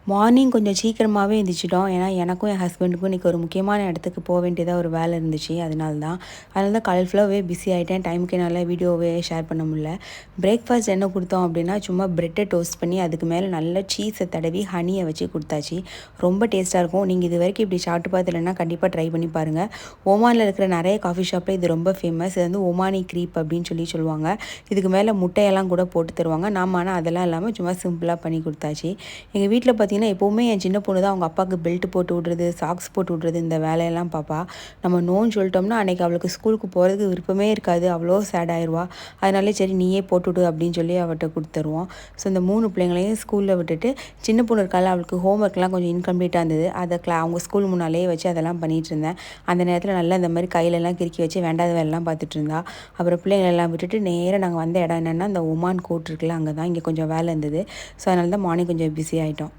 Morning கொஞ்சம் சீக்கிரமாகவே எந்திரிச்சிட்டோம். ஏன்னா, எனக்கும் என் ஹஸ்பண்டுக்கும் இன்றைக்கி ஒரு முக்கியமான இடத்துக்கு போ வேண்டியதா ஒரு வேலை இருந்துச்சு. அதனால தான் காலையில் ஃபுல்லாகவே பிஸி ஆகிட்டேன். டைமுக்கு என்னால் வீடியோவே ஷேர் பண்ண முடியல. பிரேக்ஃபாஸ்ட் என்ன கொடுத்தோம் அப்படின்னா, சும்மா ப்ரெட்டை டோஸ்ட் பண்ணி அதுக்கு மேலே நல்லா சீஸை தடவி ஹனியை வச்சு கொடுத்தாச்சு. ரொம்ப டேஸ்ட்டாக இருக்கும். நீங்கள் இது வரைக்கும் இப்படி சாப்பிட்டு பார்த்துலன்னா கண்டிப்பாக ட்ரை பண்ணி பாருங்கள். ஓமானில் இருக்கிற நிறைய காஃபி ஷாப்பில் இது ரொம்ப ஃபேமஸ். இது வந்து ஒமானி க்ரீப் அப்படின்னு சொல்லுவாங்க. இதுக்கு மேலே முட்டையெல்லாம் கூட போட்டு தருவாங்க. ஆனால் அதெல்லாம் இல்லாமல் சும்மா சிம்பிளாக பண்ணி கொடுத்தாச்சு. எங்கள் வீட்டில் பார்த்தீங்கன்னா எப்போவுமே என் சின்ன பொண்ணு தான் அவங்க அப்பாவுக்கு பெல்ட் போட்டு விட்றது, சாக்ஸ் போட்டு விட்றது, இந்த வேலையெல்லாம் பார்ப்பா. நம்ம நோன்னு சொல்லிட்டோம்னா அன்றைக்கி அவளுக்கு ஸ்கூலுக்கு போகிறதுக்கு விருப்பமே இருக்காது. அவ்வளோ சேட் ஆயிடுவா. அதனாலே சரி நீயே போட்டுவிடு அப்படின்னு சொல்லி அவட்ட கொடுத்துருவோம். ஸோ இந்த 3 பிள்ளைங்களையும் ஸ்கூலில் விட்டுட்டு சின்ன பொண்ணு இருக்கால, அவளுக்கு ஹோம்ஒர்க்லாம் கொஞ்சம் இன்கம்ப்ளீட்டாக இருந்தது. அதை அவங்க ஸ்கூல் முன்னாலேயே வச்சு அதெல்லாம் பண்ணிகிட்டு இருந்தேன். அந்த நேரத்தில் நல்லா இந்த மாதிரி கையிலெல்லாம் கிறுக்கி வச்சு வேண்டாத வேலைலாம் பார்த்துட்டு இருந்தா. அப்புறம் பிள்ளைங்களெல்லாம் விட்டுட்டு நேராக நாங்கள் வந்த இடம் என்னென்னா, இந்த ஒமான் கோர்ட் இருக்குல்ல, அங்கே தான். இங்கே கொஞ்சம் வேலை இருந்தது. ஸோ அதனால தான் மார்னிங் கொஞ்சம் பிஸி ஆகிட்டோம்.